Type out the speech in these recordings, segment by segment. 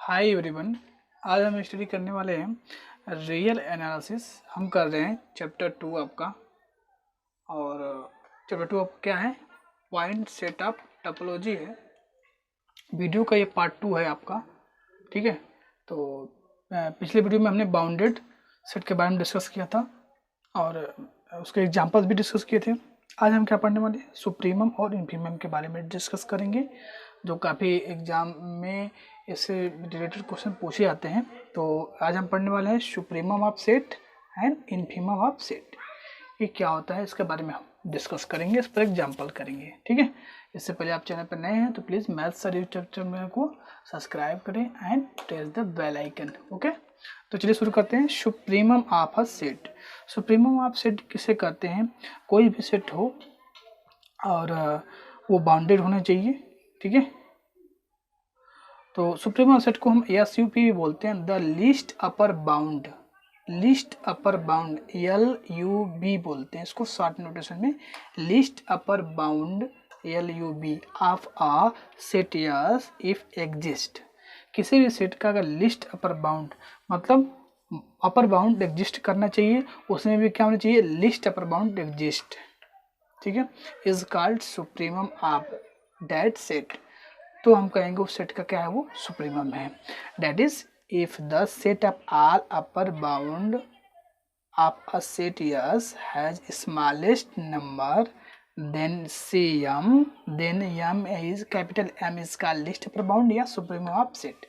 Hi everyone. आज हम study करने वाले हैं रियल एनालिसिस। हम कर रहे हैं चैप्टर 2 आपका। और चैप्टर 2 आपका क्या है? पॉइंट सेटअप टोपोलॉजी है। वीडियो का ये पार्ट 2 है आपका, ठीक है। तो पिछले वीडियो में हमने बाउंडेड सेट के बारे में डिस्कस किया था और उसके एग्जांपल्स भी डिस्कस किए थे। आज हम क्या पढ़ने वाले हैं? सुप्रीमम और इन्फीमम के बारे में डिस्कस करेंगे, जो काफ़ी एग्जाम में इससे रिलेटेड क्वेश्चन पूछे जाते हैं। तो आज हम पढ़ने वाले हैं supremum of set and infimum of set. ये क्या होता है इसके बारे में हम डिस्कस करेंगे, इस पर एग्जाम्पल करेंगे, ठीक है। इससे पहले आप चैनल पर नए हैं तो प्लीज़ मैथ्स स्टडी चैनल को सब्सक्राइब करें and press the bell icon, okay. तो चलिए शुरू करते हैं। Supremum of a set. Supremum of set किसे कहते हैं? कोई भी सेट हो और वो बाउंडेड होना चाहिए, ठीक है। तो सुप्रीमम सेट को हम SUP भी बोलते हैं, the least upper bound. Least upper bound LUB बोलते हैं इसको शॉर्ट नोटेशन में। Least upper bound LUB of a set S if exist. किसी भी सेट का अगर लिस्ट अपर बाउंड मतलब अपर बाउंड एग्जिस्ट करना चाहिए, उसमें भी क्या होना चाहिए? लिस्ट अपर बाउंड एग्जिस्ट, ठीक है। Is called supremum of that set. तो हम कहेंगे उस सेट का क्या है? वो सुप्रीमम है। That is if the set of all upper bound of a set S has smallest number then CM, then M is capital M is का लिस्ट अपर बाउंड या सुप्रीमम ऑफ सेट।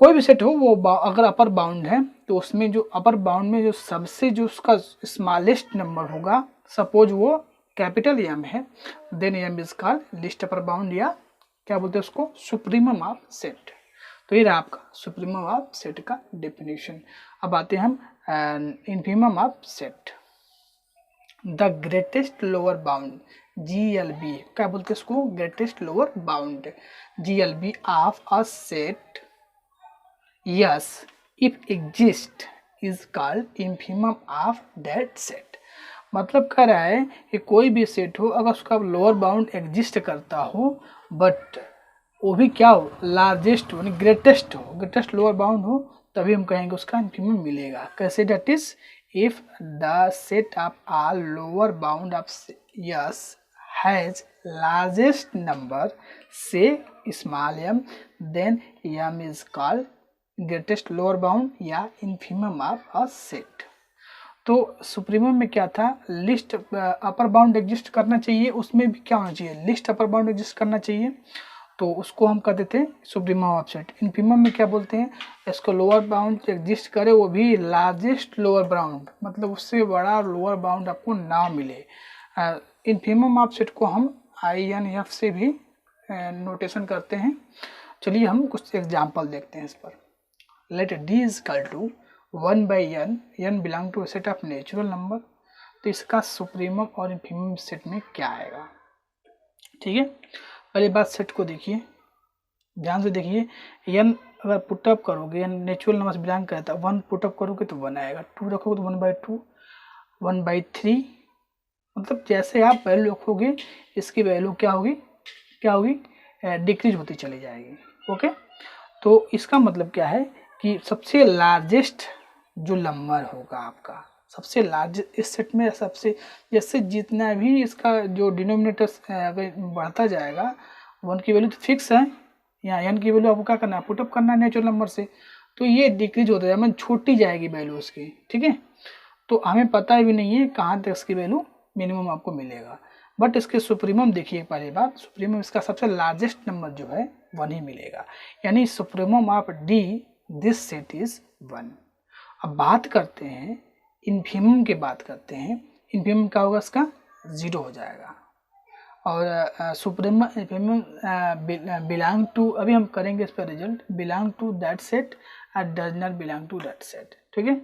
कोई भी set हो वो अगर upper bound है तो उसमें जो अपर बाउंड में जो सबसे जो उसका स्मॉलेस्ट नंबर होगा, सपोज वो कैपिटल M है, then M is called least upper bound या क्या बोलते हैं उसको? Supremum of set. तो ये रहा आपका सुप्रीमम ऑफ सेट का डेफिनेशन। अब आते हैं हम infimum of set. The greatest lower bound GLB, क्या बोलते हैं इसको? Greatest lower bound GLB of a set S if exist is called infimum of that set. मतलब कह रहा है कि कोई भी सेट हो अगर उसका लोअर बाउंड एग्जिस्ट करता हो बट वो भी क्या हो? लार्जेस्ट हो, ग्रेटेस्ट हो, ग्रेटेस्ट लोअर बाउंड हो, तभी हम कहेंगे उसका इन्फीमम मिलेगा। कैसे? That is if the set of all lower bound of S has largest number से small m, then m is called greatest lower bound या इन्फीमम ऑफ अ सेट। तो सुप्रीमम में क्या था? लिस्ट अपर बाउंड एग्जिस्ट करना चाहिए, उसमें भी क्या होना चाहिए? लिस्ट अपर बाउंड एग्जिस्ट करना चाहिए, तो उसको हम कहते थे सुप्रीमम ऑफ सेट। इन्फीमम में क्या बोलते हैं? इसको लोअर बाउंड एग्जिस्ट करे, वो भी लार्जेस्ट लोअर बाउंड, मतलब उससे बड़ा लोअर बाउंड आपको ना मिले। इन्फीमम ऑफ सेट को हम INF से भी नोटेशन करते हैं। चलिए हम कुछ एग्जाम्पल देखते हैं इस पर। Let D is equal to 1/n, n belong to set of natural number. तो इसका सुप्रीमम और इन्फीमम सेट में क्या आएगा? ठीक है, पहली बात सेट को देखिए, ध्यान से देखिए। n अगर पुटअप करोगे, n नेचुरल नंबर से बिलोंग करता है, 1 पुटअप करोगे तो 1 आएगा, 2 रखोगे तो 1/2, 1/3, मतलब जैसे आप वैल्यू रखोगे इसकी वैल्यू क्या होगी? डिक्रीज होती चली जाएगी, ओके। तो इसका मतलब क्या है कि सबसे लार्जेस्ट जो नंबर होगा आपका, सबसे लार्जेस्ट इस सेट में, सबसे जैसे जितना भी इसका जो डिनोमिनेटर बढ़ता जाएगा, 1 की वैल्यू तो फिक्स है, यहाँ n की वैल्यू आपको क्या करना है? पुटअप करना है नेचुरल नंबर से, तो ये डिक्रीज होता जाएगा, मतलब छोटी जाएगी वैल्यू उसकी, ठीक है। तो हमें पता भी नहीं है कहाँ तक इसकी वैल्यू मिनिमम आपको मिलेगा, बट इसके सुप्रीमम देखिए। पहली बात, सुप्रीमम इसका सबसे लार्जेस्ट नंबर जो है 1 ही मिलेगा, यानी supremum of D this set is 1। अब बात करते हैं इन्फीमम की, बात करते हैं इन्फीमम क्या होगा? इसका 0 हो जाएगा। और सुप्रीमम इन्फीमम बिलोंग टू, अभी हम करेंगे इस पर result, belong to that set and does not belong to that set, ठीक है।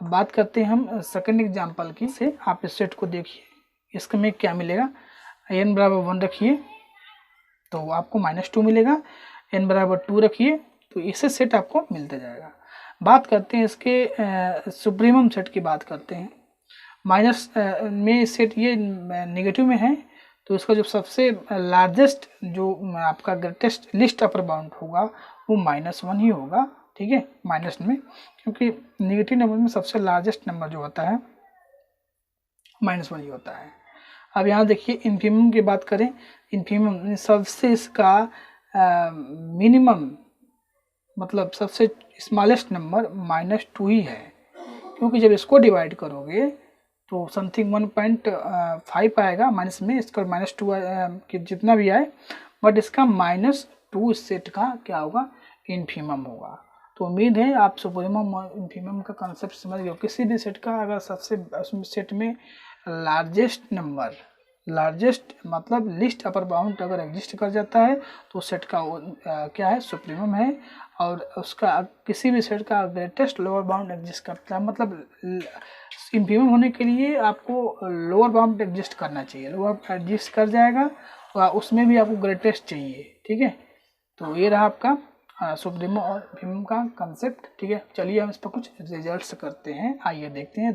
अब बात करते हैं हम सेकंड एग्जांपल की से। आप इस सेट को देखिए, इसके में क्या मिलेगा? n बराबर 1 रखिए तो आपको -2 मिलेगा, n बराबर 2 रखिए तो इससे सेट आपको मिलता जाएगा। बात करते हैं इसके सुप्रीमम सेट की, बात करते हैं। माइनस में सेट ये नेगेटिव में है, तो इसका जो सबसे लार्जेस्ट जो आपका ग्रेटेस्ट लिस्ट अपर बाउंड होगा वो -1 ही होगा, ठीक है, माइनस में, क्योंकि नेगेटिव नंबर में सबसे लार्जेस्ट नंबर जो होता है -1 ही होता है। अब यहाँ देखिए इन्फीमम की बात करें, इन्फीमम सबसे इसका मिनिमम मतलब सबसे स्मॉलेस्ट नंबर -2 ही है, क्योंकि जब इसको डिवाइड करोगे तो समथिंग 1.5 आएगा माइनस में, इसका -2 कि जितना भी आए, बट इसका -2 सेट का क्या होगा, इन्फीमम होगा। तो उम्मीद है आप सुप्रीमम और इन्फीमम का कंसेप्ट समझ गए। किसी भी सेट का अगर सबसे सेट में लार्जेस्ट नंबर, लार्जेस्ट मतलब लिस्ट अपर बाउंड अगर एग्जिस्ट कर जाता है तो सेट का क्या है, सुप्रीमम है। और उसका किसी भी सेट का ग्रेटेस्ट लोअर बाउंड एग्जिस्ट करता है, मतलब इन्फीमम होने के लिए आपको लोअर बाउंड एग्जिस्ट करना चाहिए, लोअर एग्जिस्ट कर जाएगा तो उसमें भी आपको ग्रेटेस्ट चाहिए, ठीक है। तो ये रहा आपका सुप्रीमम और इन्फीमम का कंसेप्ट, ठीक है। चलिए हम इस पर कुछ रिजल्ट्स करते हैं, आइए देखते हैं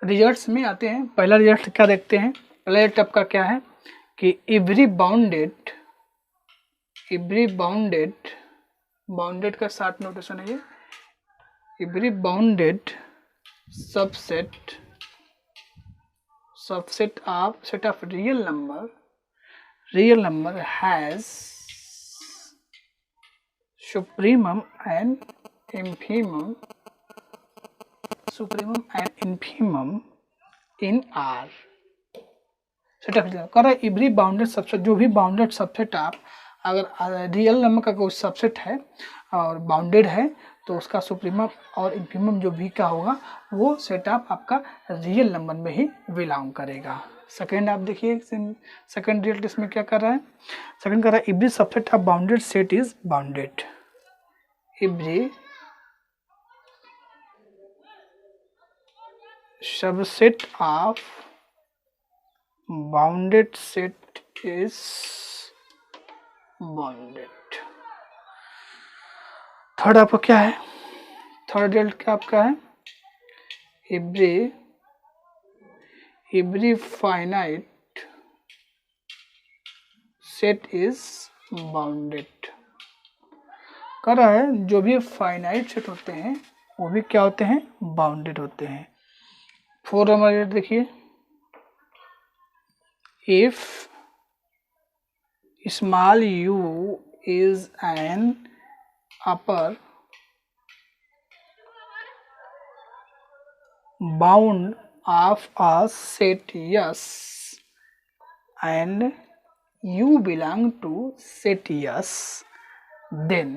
रिजल्ट्स में आते हैं। पहला रिजल्ट क्या देखते हैं, पहला रिजल्ट आपका क्या है कि एवरी बाउंडेड का शॉर्ट नोटेशन है ये, every bounded subset of real number has supremum and infimum in R set of कर एवरी बाउंडेड सबसेट, जो भी बाउंडेड सबसेट आप अगर रियल नंबर का कोई सबसेट है और बाउंडेड है तो उसका सुप्रीमम और इन्फीमम जो भी का होगा वो सेट ऑफ आपका रियल नंबर में ही बिलोंग करेगा। सेकेंड आप देखिए, सेकेंड रिजल्ट इसमें क्या कर रहा है, सेकेंड कर रहा है every subset of bounded set is bounded, every subset of bounded set is bounded. Third आपका क्या है, थर्ड रिजल्ट क्या आपका है, every finite set is bounded. कर रहा है जो भी फाइनाइट सेट होते हैं वो भी क्या होते हैं, बाउंडेड होते हैं। फोर्थ नंबर रिजल्ट देखिए, if small u is an upper bound of a set S and u belong to set S, then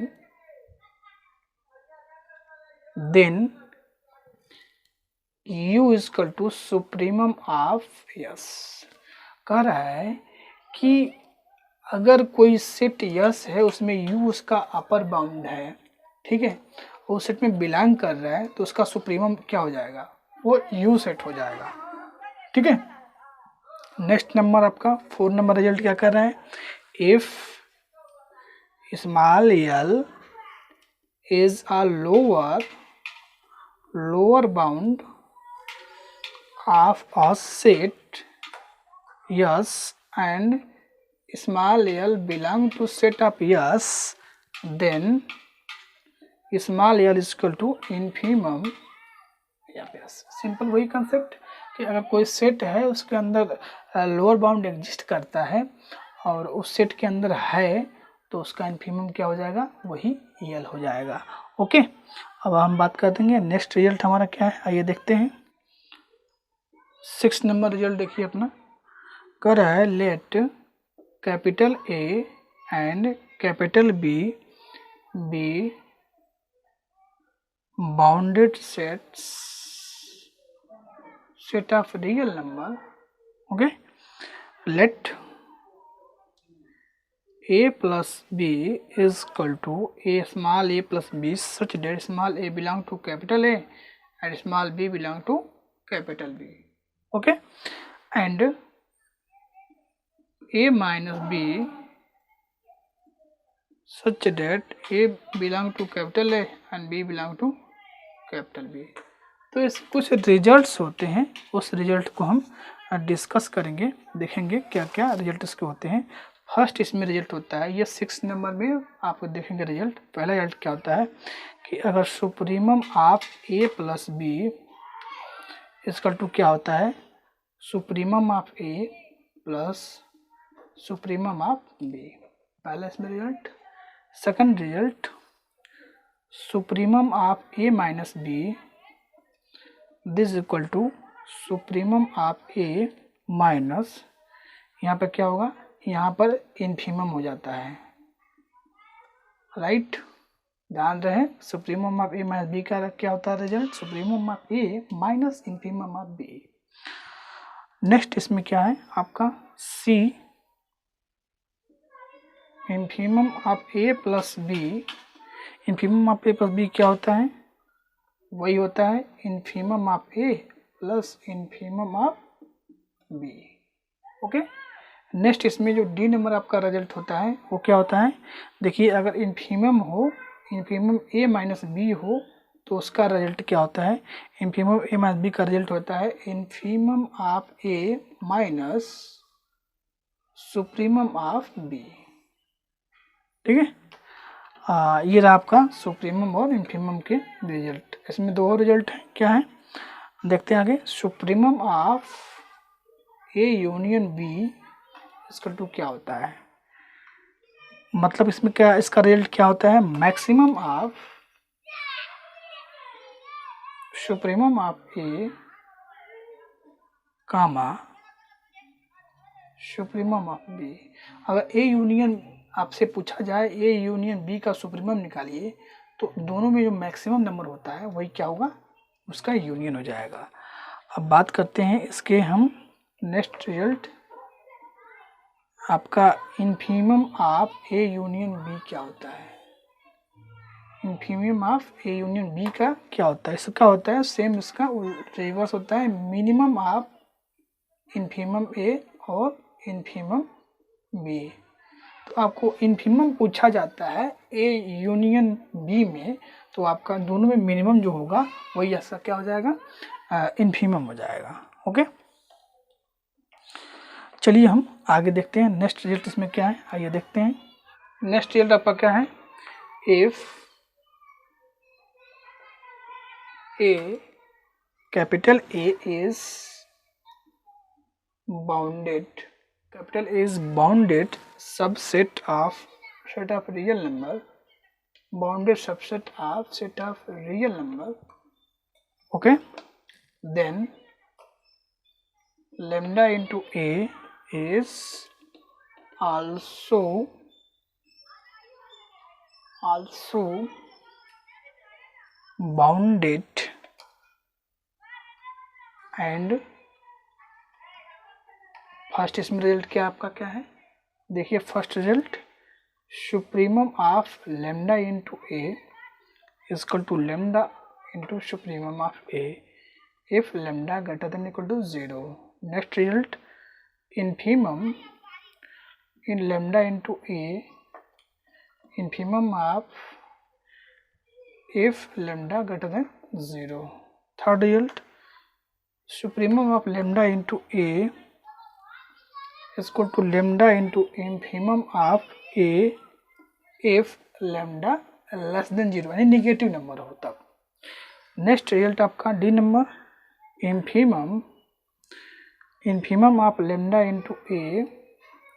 u is equal to supremum of S। कह रहा है कि अगर कोई सेट यस है उसमें यू उसका अपर बाउंड है, ठीक है, वो सेट में बिलोंग कर रहा है तो उसका सुप्रीमम क्या हो जाएगा, वो यू सेट हो जाएगा, ठीक है। नेक्स्ट नंबर आपका फोर्थ नंबर रिजल्ट क्या कर रहा है, if small L is a lower bound of a set yes and small l belong to set of yes, then small l is equal to infimum yes। Simple वही concept कि अगर कोई set है उसके अंदर लोअर बाउंड एग्जिस्ट करता है और उस सेट के अंदर है तो उसका इन्फीमम क्या हो जाएगा, वही यल हो जाएगा। ओके, अब हम बात कर देंगे नेक्स्ट रिजल्ट हमारा क्या है, आइए देखते हैं। 6 नंबर रिजल्ट देखिए अपना, कर रहा है let capital A and capital B be bounded set of real number. Okay, let A plus B is equal to small a plus b such that small a belong to capital A and small b belong to capital B. Okay, and A minus B such that A belong to capital A and B belong to capital B। तो इस कुछ results होते हैं, उस result को हम discuss करेंगे, देखेंगे क्या क्या रिजल्ट इसके होते हैं। फर्स्ट इसमें रिजल्ट होता है, ये 6 नंबर में आपको देखेंगे रिजल्ट। पहला रिजल्ट क्या होता है कि अगर supremum of A plus B इसका टू क्या होता है, supremum of A plus supremum of B, पहला इसमें result. Second result supremum of A minus B this equal to supremum of A minus, यहाँ पे क्या होगा, यहाँ पर इन्फीमम हो जाता है, राइट। ध्यान रहे supremum of A minus B का क्या होता है result, supremum of A minus infimum of B. Next इसमें क्या है आपका C, infimum of A plus B, infimum of A plus B क्या होता है, वही होता है infimum of A plus infimum of B, okay. Next इसमें जो डी नंबर आपका रिजल्ट होता है वो क्या होता है, देखिए अगर इन्फीमम हो, इन्फीमम ए माइनस बी हो तो उसका रिजल्ट क्या होता है, इन्फीमम ए माइनस बी का रिजल्ट होता है infimum of A minus supremum of B, ठीक है। ये रहा आपका सुप्रीमम और इन्फीमम के रिजल्ट। इसमें दो और रिजल्ट है, क्या है देखते हैं आगे। Supremum of A union B इसका टू क्या होता है, मतलब इसमें क्या, इसका रिजल्ट क्या होता है, maximum of supremum of A comma supremum of B. अगर ए यूनियन आपसे पूछा जाए ए यूनियन बी का सुप्रीमम निकालिए तो दोनों में जो मैक्सिमम नंबर होता है वही क्या होगा, उसका यूनियन हो जाएगा। अब बात करते हैं इसके हम नेक्स्ट रिजल्ट, आपका infimum of A union B क्या होता है, infimum of A union B का क्या होता है, इसका होता है सेम, इसका रिवर्स होता है मिनिमम ऑफ इन्फीमम ए और इन्फीमम बी। तो आपको इन्फीमम पूछा जाता है ए यूनियन बी में तो आपका दोनों में मिनिमम जो होगा वही ऐसा क्या हो जाएगा, इन्फीमम हो जाएगा, ओके। चलिए हम आगे देखते हैं नेक्स्ट रिजल्ट इसमें क्या है, आइए देखते हैं। नेक्स्ट रिजल्ट आपका क्या है, if A capital A is bounded, capital A is bounded subset of set of real number, bounded subset of set of real number, okay, then lambda into A is also bounded and first इसमें result क्या आपका क्या है, देखिए first result supremum of lambda into A equal to lambda into supremum of A if lambda greater than equal to 0। Next result infimum in lambda into A infimum of if lambda greater than 0। Third result supremum of lambda into A equal to lambda into infimum of A if lambda less than 0, यानी negative number हो तब। Next result आपका D number infimum of lambda into A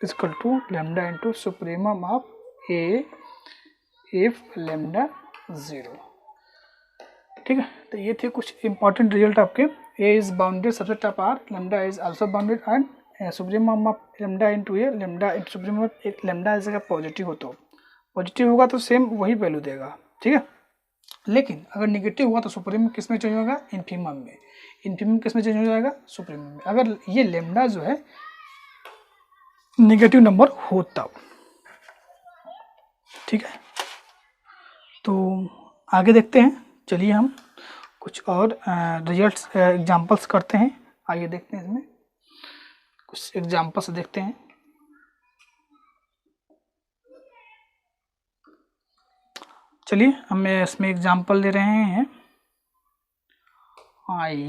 equal to lambda into supremum of A if lambda 0, ठीक है। तो ये थे कुछ इंपॉर्टेंट रिजल्ट आपके। A is bounded subset of R, lambda is also bounded and supremum of lambda into A lambda into supremum of एक lambda जगह positive हो तो पॉजिटिव होगा तो सेम वही वैल्यू देगा, ठीक है। लेकिन अगर निगेटिव हुआ तो सुप्रीमम किस में चेंज होगा, इन्फीमम में, इन्फीमम किस में चेंज हो जाएगा, सुप्रीमम में, अगर ये लेमडा जो है निगेटिव नंबर हो तब, ठीक है। तो आगे देखते हैं, चलिए हम कुछ और रिजल्ट्स एग्जांपल्स करते हैं। आइए देखते हैं इसमें कुछ एग्जांपल्स देखते हैं। चलिए हम इसमें एग्जांपल ले रहे हैं।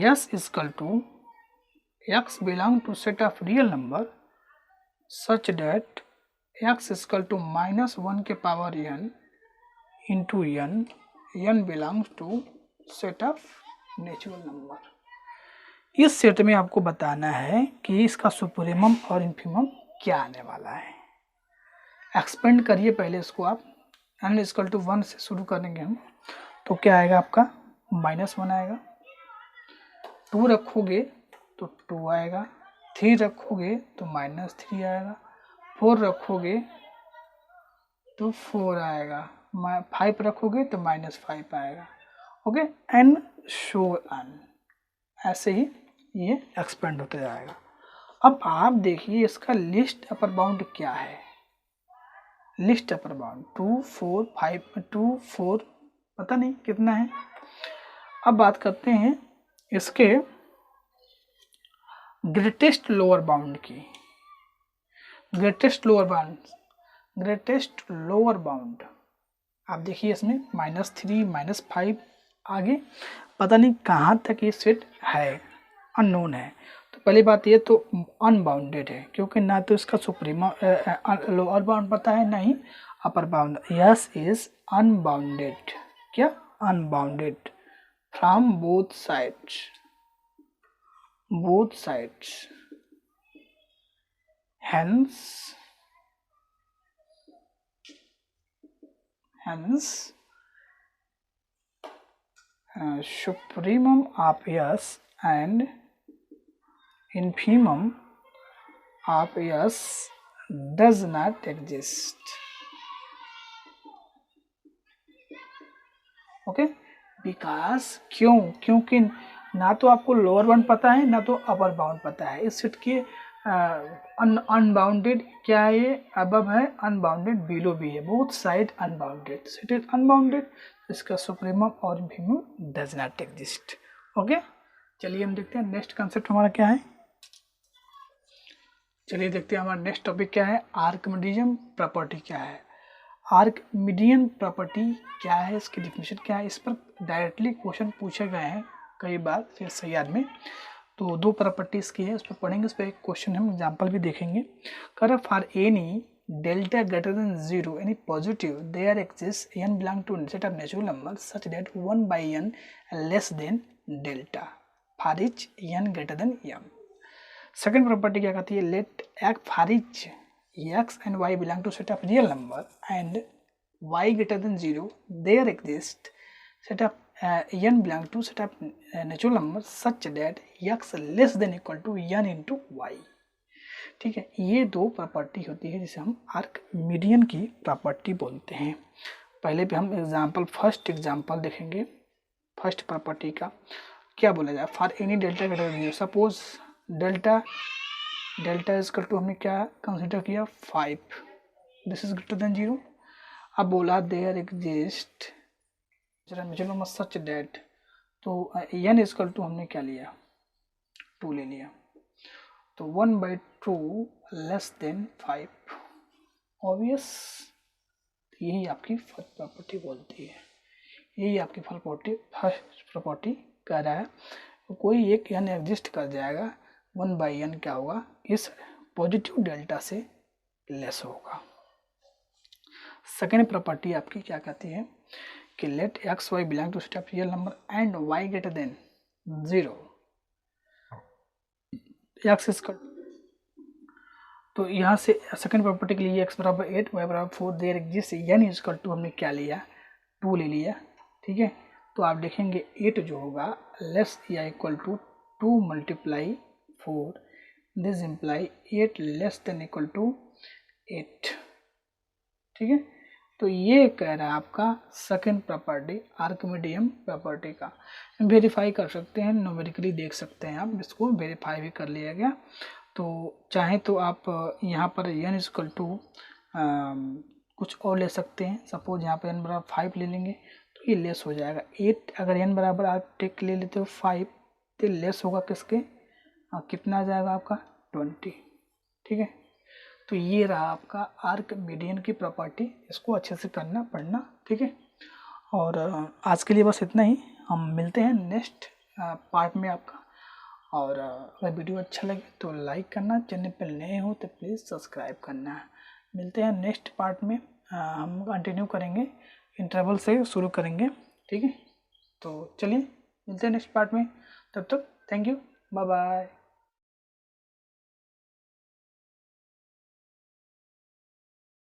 S equal to x belong to set of real number such that x equal to -1 के power n into n, n belongs to set of natural number. इस सेट में आपको बताना है कि इसका सुप्रीमम और इन्फीमम क्या आने वाला है। एक्सपेंड करिए पहले इसको आप, n इक्वल टू 1 से शुरू करेंगे हम, तो क्या आएगा आपका -1 आएगा, 2 रखोगे तो 2 आएगा, 3 रखोगे तो -3 आएगा, 4 रखोगे तो 4 आएगा, 5 रखोगे तो -5 आएगा। ओके, एंड शो ऑन, ऐसे ही ये एक्सपेंड होते जाएगा। अब आप देखिए इसका लिस्ट अपर बाउंड क्या है। लिस्ट अपर बाउंड 2 4 5 2 4 पता नहीं कितना है। अब बात करते हैं इसके ग्रेटेस्ट लोअर बाउंड की। ग्रेटेस्ट लोअर बाउंड आप देखिए इसमें -3 -5 आगे पता नहीं कहाँ तक ये सेट है, अननोन है। तो पहली बात ये तो अनबाउंडेड है, क्योंकि ना तो इसका सुप्रीमा लोअर बाउंड पता है, ना ही upper bound. S is unbounded, क्या unbounded from both sides, hence supremum of S and infimum of S does not exist. Okay, because क्योंकि ना तो आपको लोअर बाउंड पता है ना तो अपर बाउंड पता है। इस सेट के अनबाउंडेड क्या है, ये अबव है, अनबाउंडेड बिलो भी है, both side unbounded, set is unbounded, इसका सुप्रीमम और infimum does not exist. Okay, चलिए हम देखते हैं नेक्स्ट कंसेप्ट हमारा क्या है। चलिए देखते हैं हमारा नेक्स्ट टॉपिक क्या है, आर्किमिडीज प्रॉपर्टी क्या है। आर्किमिडीज प्रॉपर्टी क्या है, इसकी डिफिनेशन क्या है, इस पर डायरेक्टली क्वेश्चन पूछे गए हैं कई बार फिर सयाद में। तो 2 प्रॉपर्टीज की है, उस पर पढ़ेंगे, उस पर एक क्वेश्चन हम एग्जांपल भी देखेंगे। कर for any delta greater than 0 any positive there exist n belong to set of natural number such that 1/n less than delta for each n greater than m। Second property क्या कहती है, let x for each x and y belong to set of real number and y greater than 0 there exist set of n belong to set of natural number such that x less than equal to n into y। ठीक है, ये 2 property होती है जिसे हम Archimedes की property बोलते हैं। पहले भी हम फर्स्ट एग्जांपल देखेंगे। फर्स्ट प्रॉपर्टी का क्या बोला जाए, for any delta greater than 0, suppose delta equal to हमने क्या कंसिडर किया 5, दिस इज ग्रेटर देन 0। अब बोला देयर एग्जिस्ट चलो सच दैट, तो n इजकल टू हमने क्या लिया 2 ले लिया, तो 1/2 लेस देन 5, ऑब्वियस यही आपकी फर्स्ट प्रॉपर्टी बोलती है, यही आपकी फर्स्ट प्रॉपर्टी कह रहा है। तो कोई एक n एग्जिस्ट कर जाएगा, 1/n क्या होगा, इस पॉजिटिव डेल्टा से लेस होगा। सेकेंड प्रॉपर्टी आपकी क्या कहती है कि let x y belong to set of real number and y greater than 0 x equal, तो यहाँ से सेकेंड प्रॉपर्टी के लिए x बराबर 8 y बराबर 4 there exist n equal to हमने क्या लिया 2 ले लिया। ठीक है, तो आप देखेंगे 8 जो होगा लेस या equal to 2 × 4, this imply 8 less than equal to 8। ठीक है, तो ये कह रहा है आपका सेकेंड प्रॉपर्टी आर्किमिडीज प्रॉपर्टी का। वेरीफाई कर सकते हैं, न्यूमेरिकली देख सकते हैं, आप इसको वेरीफाई भी कर लिया गया। तो चाहे तो आप यहाँ पर n इक्वल टू कुछ और ले सकते हैं, सपोज यहाँ पर n बराबर 5 ले लेंगे तो ये लेस हो जाएगा 8। अगर n बराबर आप टेक ले लेते हो 5 तो लेस होगा किसके, कितना आ जाएगा आपका 20। ठीक है, तो ये रहा आपका आर्किमिडीज की प्रॉपर्टी, इसको अच्छे से करना पढ़ना। ठीक है, और आज के लिए बस इतना ही, हम मिलते हैं नेक्स्ट पार्ट में आपका। और अगर वीडियो अच्छा लगे तो लाइक करना, चैनल पर नए हो तो प्लीज़ सब्सक्राइब करना। मिलते हैं नेक्स्ट पार्ट में। हम कंटिन्यू करेंगे, इंटरवल से शुरू करेंगे, ठीक है। तो चलिए मिलते हैं नेक्स्ट पार्ट में, तब तक थैंक यू, बाय बाय।